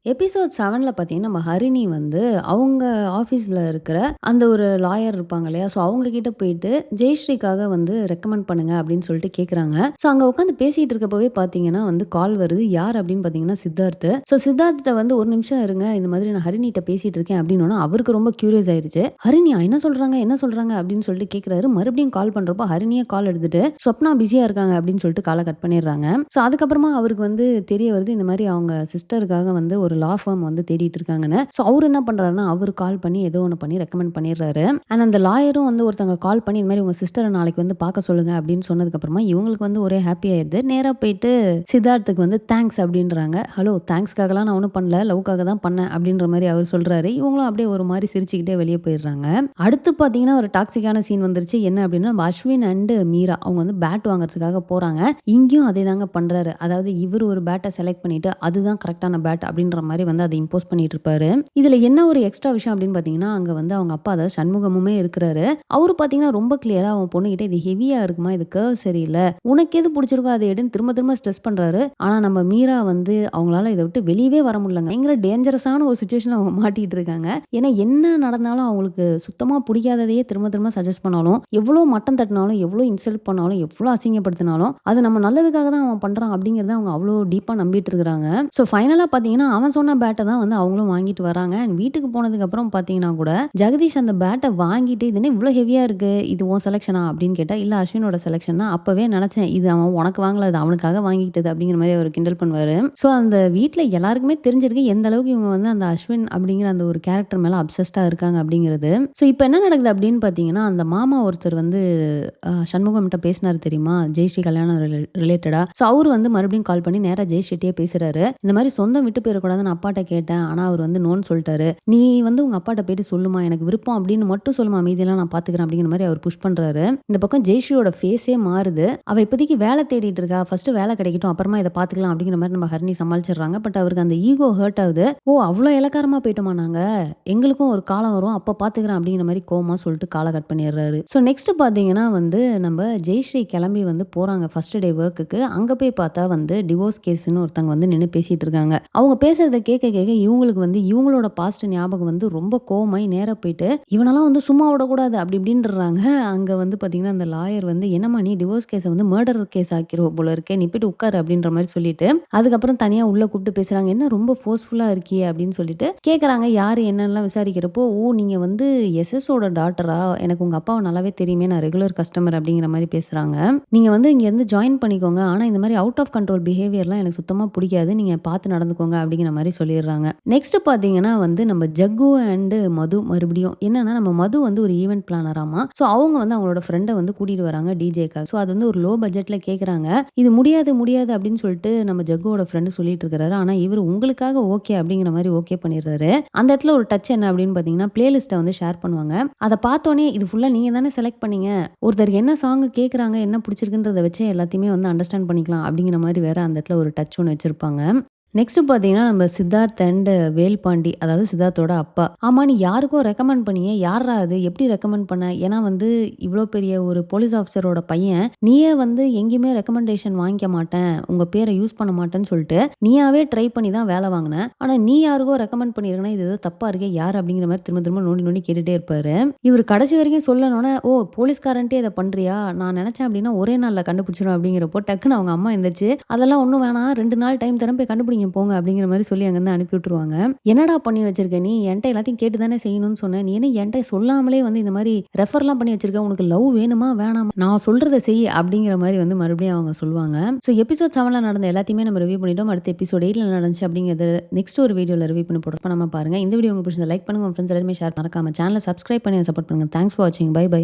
Episode 7ல பார்த்தீங்கன்னா, நம்ம ஹரிணி வந்து அவங்க ஆஃபீஸ்ல இருக்கிற அந்த ஒரு லாயர் இருப்பாங்க இல்லையா? ஸோ அவங்க கிட்ட போயிட்டு ஜெயஸ்ரீக்காக வந்து ரெக்கமெண்ட் பண்ணுங்க அப்படின்னு சொல்லிட்டு கேட்குறாங்க. ஸோ அங்க உட்காந்து பேசிட்டு இருக்கப்பவே பார்த்தீங்கன்னா வந்து கால் வருது. யார் அப்படின்னு பார்த்தீங்கன்னா சித்தார்த். ஸோ சித்தார்த்ட்ட வந்து ஒரு நிமிஷம் இருங்க. இந்த மாதிரி நான் ஹரிணிட்ட பேசிட்டு இருக்கேன் அப்படின்னோன அவருக்கு ரொம்ப கியூரியஸ் ஆயிருச்சு. ஹரிணியா என்ன சொல்றாங்க? என்ன சொல்றாங்க? அப்படின்னு சொல்லிட்டு கேட்குறாரு. மறுபடியும் கால் பண்றப்போ ஹரிணியே கால் எடுத்துட்டு ஸ்வப்னா பிஸியா இருக்காங்க அப்படின்னு சொல்லிட்டு கால கட் பண்ணிடுறாங்க. ஸோ அதுக்கப்புறமா அவருக்கு வந்து தெரிய வருது இந்த மாதிரி அவங்க சிஸ்டருக்காக வந்து ஒரு லா ஃபார்ம் வந்து தேடிட்டு இருக்காங்கன்னு. ஸோ அவரு என்ன பண்றாருன்னா, அவரு கால் பண்ணி ஏதோ ஒண்ணு பண்ணி ரெக்கமெண்ட் பண்ணிடுறாரு. அண்ட் அந்த லாயரும் வந்து ஒருத்தங்க கால் பண்ணி இந்த மாதிரி உங்க சிஸ்டரை நாளைக்கு வந்து பார்க்க சொல்லுங்க அப்படின்னு சொன்னதுக்கு அப்புறமா இவங்களுக்கு வந்து ஒரே ஹாப்பி ஆயிருது. நேரா போயிட்டு சித்தார்த்துக்கு வந்து தேங்க்ஸ் அப்படின்றாங்க. ஹலோ தேங்க்ஸ்க்காகலாம் நான் ஒன்றும் பண்ணல, லவ்க்காக தான் பண்ணேன் அப்படின்ற மாதிரி அவர் சொல்றாரு. இவங்களும் அப்படியே ஒரு மாதிரி சிரிச்சுக்கிட்டே வெளியே போயிடுறாங்க. அடுத்து பார்த்தீங்கன்னா ஒரு டாக்ஸிக்கான சீன் வந்துருச்சு. என்ன அப்படின்னா நம்ம அஸ்வின் அண்ட் மீரா அவங்க வந்து பேட் வாங்குறதுக்காக போறாங்க. இங்கேயும் அதே தாங்க பண்றாரு. அதாவது இவர் ஒரு பேட்டை செலக்ட் பண்ணிட்டு அதுதான் கரெக்டான பேட் அப்படின்ற மாதிரி வந்து அதை இம்போஸ் பண்ணிட்டு இருப்பாரு. இதுல என்ன ஒரு எக்ஸ்ட்ரா விஷயம் அப்படின்னு பாத்தீங்கன்னா அங்க வந்து அவங்க அப்பா அதாவது சண்முகமுமே இருக்கிறாரு. அவரு பாத்தீங்கன்னா ரொம்ப கிளியரா அவன் பொண்ணுகிட்ட இது ஹெவியா இருக்குமா, இது கர்வ் சரியில்லை, உனக்கு எது பிடிச்சிருக்கோ அதை எடுன்னு திரும்ப திரும்ப ஸ்ட்ரெஸ் பண்றாரு. ஆனா நம்ம மீரா வந்து அவங்களால இதை விட்டு வெளியவே வர முடியலங்க. பயங்கர டேஞ்சரஸான ஒரு சுச்சுவேஷன் அவங்க மாட்டிட்டு இருக்காங்க. ஏன்னா என்ன நடந்தாலும் அவங்களுக்கு சுத்தமா பிடிக்காததையே திரும்ப திரும்ப சஜஸ்ட் பண்ணாலும், எவ்வளவு மட்டம் தட்டினாலும், எவ்வளவு இன்சல்ட் பண்ணாலும், எவ்வளவு அசிங்கப்படுத்தினாலும் அது நம்ம நல்லதுக்காக தான் அவன் பண்றான் அப்படிங்கறத அவங்க அவ்வளோ டீப்பா நம்பிட்டு இருக்காங்க. ஸோ ஃபைனலா பாத்தீங்கன்னா அவன் சொன்ன பேட்டை தான் வந்து அவங்களும் வாங்கிட்டு வராங்க. அண்ட் வீட்டுக்கு போனதுக்கு அப்புறம் பாத்தீங்கன்னா கூட ஜெகதீஷ் அந்த பேட்டை வாங்கிட்டு இது என்ன இவ்வளவு ஹெவியா இருக்கு, இது உன் செலக்ஷனா அப்படின்னு கேட்டா இல்ல அஸ்வினோட செலக்ஷன். அப்பவே நினைச்சேன் இது அவன் உனக்கு வாங்கல, அது அவனுக்காக வாங்கிட்டது அப்படிங்கிற மாதிரி அவர் கிண்டல் பண்ணுவாரு. ஸோ அந்த வீட்டுல எல்லாருக்குமே தெரிஞ்சிருக்கு எந்த அளவுக்கு இவங்க வந்து அந்த அஸ்வின் அப்படிங்கிற அந்த ஒரு கேரக்டர் மேல அப்சஸ்டா இருக்காங்க அப்படிங்கிறது. ஸோ இப்போ என்ன நடக்குது அப்படின்னு பாத்தீங்கன்னா அந்த மாமா ஒருத்தர் வந்து சண்முகம்கிட்ட பேசினாரு தெரியுமா, ஜெயஸ்ரீ கல்யாணம் ரிலேட்டடா. ஸோ அவரு வந்து மறுபடியும் கால் பண்ணி நேரா ஜெயஸ்ரீட்டே பேசுறாரு. இந்த மாதிரி சொந்தம் விட்டு போயிடக்கூடாதுன்னு அப்பாட்ட கேட்டேன், ஆனா அவர் வந்து நோன்னு சொல்லிட்டாரு. நீ வந்து உங்க அப்பாட்ட போயிட்டு சொல்லுமா, எனக்கு விருப்பம் அப்படின்னு மட்டும் சொல்லுமா, மீதியெல்லாம் நான் பாத்துக்கிறேன் அப்படிங்கிற மாதிரி அவர் புஷ் பண்றாரு. இந்த பக்கம் ஜெயஸ்ரீயோட ஃபேஸே மாறுது. அவ இப்போதைக்கு வேலை தேடிட்டு இருக்கா, ஃபர்ஸ்ட் வேலை கிடைக்கட்டும் அப்புறமா இதை பாத்துக்கலாம் அப்படிங்கிற மாதிரி நம்ம ஹரிணி சமாளிச்சிடுறாங்க. பட் அவருக்கு அந்த ஈகோ ஹர்ட் ஆகுது. ஓ அவ்வளோ இலக்காரமா போயிட்டோமா நாங்க, எங்களுக்கும் ஒரு காலம் வரும் அப்ப பாத்துக்கிறேன் அப்படிங்கிற மாதிரி கோவமா சொல்லிட்டு காலை கட் பண்ணிடுறாரு. ஸோ நெக்ஸ்ட் பாத்தீங்கன்னா வந்து நம்ம ஜெயஸ்ரீ கிளம்பி வந்து போறாங்க ஃபர்ஸ்ட் டே ஒர்க்குக்கு. அங்க போய் பார்த்தா வந்து டிவோர்ஸ் கேஸ்ன்னு ஒருத்தங்க வந்து நின்று பேசிட்டு இருக்காங்க. அவங்க பேசுறத கேட்க கேட்க இவங்களுக்கு வந்து இவங்களோட பாஸ்ட் ஞாபகம் வந்து ரொம்ப கோவமாய் நேரா போயிட்டு இவனெல்லாம் வந்து சும்மா விடக்கூடாது அப்படி இப்படின்றாங்க. அங்க வந்து பாத்தீங்கன்னா அந்த லாயர் வந்து என்னம்மா நீ டிவோர்ஸ் கேஸை வந்து மர்டர் கேஸ் ஆக்கிருவ போல இருக்கே, நீ போயிட்டு உட்காரு அப்படின்ற மாதிரி சொல்லிட்டு அதுக்கப்புறம் தனியா உள்ள கூப்பிட்டு பேசுறாங்க. என்ன ரொம்ப ஃபோர்ஸ்ஃபுல்லா இருக்கியே அப்படின்னு சொல்லிட்டு கேட்கறாங்க. யாரு என்னெல்லாம் விசாரிக்கிறப்போ ஓ நீங்க வந்து எஸ்எஸோட டாட்டரா, எனக்கு உங்க அப்பாவை நல்லாவே தெரியுமே, நான் ரெகுலர் கஸ்டமர் அப்படிங்கிற மாதிரி பேசுறாங்க. நீங்க வந்து இங்க இருந்து ஜாயின் பண்ணிக்கோங்க, ஆனா இந்த மாதிரி அவுட் ஆஃப் கண்ட்ரோல் பிஹேவியர்லாம் எனக்கு சுத்தமா பிடிக்காது, நீங்க பார்த்து நடந்துக்கோங்க அப்படிங்கிற மாதிரி சொல்லிடுறாங்க. நெக்ஸ்ட் பாத்தீங்கன்னா வந்து நம்ம ஜக்கு அண்ட் மது மறுபடியும் என்னன்னா நம்ம மது வந்து ஒரு ஈவென்ட் பிளானராமா. ஸோ அவங்க வந்து அவங்களோட ஃப்ரெண்டை வந்து கூட்டிட்டு வராங்க டிஜேக்காக. ஸோ அது வந்து ஒரு லோ பட்ஜெட்ல கேட்குறாங்க. இது முடியாது முடியாது அப்படின்னு சொல்லிட்டு நம்ம ஜக்குவோட ஃப்ரெண்டு சொல்லிட்டு இருக்காரு. ஆனா இவர் உங்களுக்காக ஓகே அப்படிங்கிற மாதிரி ஓகே பண்ணிடுறாரு. அந்த இடத்துல ஒரு டச் என்ன அப்படின்னு பாத்தீங்கன்னா பிளேலிஸ்ட்டை வந்து ஷேர் பண்ணுவாங்க. அதை பார்த்தோன்னே இது ஃபுல்லா நீங்க தானே செலக்ட் பண்ணீங்க, ஒருத்தருக்கு என்ன சாங் கேட்குறாங்க என்ன பிடிச்சிருக்குன்றத வச்சு எல்லாத்தையுமே வந்து அண்டர்ஸ்டாண்ட் பண்ணிக்கலாம் அப்படிங்கிற மாதிரி வேற அந்த இடத்துல ஒரு டச் ஒன்று வச்சிருப்பாங்க. நெக்ஸ்ட் பார்த்தீங்கன்னா நம்ம சித்தார்த் அண்ட் வேல்பாண்டி அதாவது சித்தார்த்தோட அப்பா. ஆமா நீ யாருக்கோ ரெக்கமெண்ட் பண்ணியே, யாரா அது, எப்படி ரெக்கமெண்ட் பண்ண, ஏன்னா வந்து இவ்வளோ பெரிய ஒரு போலீஸ் ஆஃபீஸரோட பையன், நீயே வந்து எங்கேயுமே ரெக்கமெண்டேஷன் வாங்கிக்க மாட்டேன், உங்க பேரை யூஸ் பண்ண மாட்டேன்னு சொல்லிட்டு நீயாவே ட்ரை பண்ணி தான் வேலை வாங்கின, ஆனா நீ யாருக்கோ ரெக்கமெண்ட் பண்ணிருக்கனா இது ஏதோ தப்பா இருக்கே, யார் அப்படிங்கிற மாதிரி திரும்ப திரும்ப நோண்டி நோண்டி கேட்டுட்டே இருப்பாரு. இவர் கடைசி வரைக்கும் சொல்லணும்னா ஓ போலீஸ்காரன்ட்டே இதை பண்றியா, நான் நினைச்சேன் அப்படின்னா ஒரே நாள்ல கண்டுபிடிச்சிடும் அப்படிங்கிறப்போ டக்குன்னு அவங்க அம்மா எந்திரிச்சு அதெல்லாம் ஒன்றும் வேணாம் 2 நாள் டைம் தரம் போய் கண்டுபிடிங்க போங்க அப்படிங்கிற மாதிரி சொல்லி அங்கேருந்து அனுப்பி விட்டுருவாங்க. என்னடா பண்ணி வச்சிருக்க நீ, என்கிட்ட எல்லாத்தையும் கேட்டு தானே செய்யணும்னு சொன்னேன், நீ என்ன என்கிட்ட சொல்லாமலே வந்து இந்த மாதிரி ரெஃபர்லாம் பண்ணி வச்சிருக்க, உனக்கு லவ் வேணுமா வேணாமா, நான் சொல்றதை செய் அப்படிங்கிற மாதிரி வந்து மறுபடியும் அவங்க சொல்லுவாங்க. ஸோ எபிசோட் 7ல நடந்த எல்லாத்தையுமே நம்ம ரிவ்யூ பண்ணிட்டோம். அடுத்த எபிசோட் 8ல நடந்துச்சு அப்படிங்கிறது நெக்ஸ்ட் ஒரு வீடியோவில் ரிவ்யூ பண்ணி போடுறப்ப நம்ம பாருங்க. இந்த வீடியோ உங்களுக்கு பிடிச்சதை லைக் பண்ணுங்க, உங்க ஃப்ரெண்ட்ஸ் எல்லாருமே ஷேர், மறக்காம சேனலை சப்ஸ்கிரைப் பண்ணி சப்போர்ட் பண்ணுங்க. தேங்க்ஸ் ஃபார் வாட்சிங். Bye by.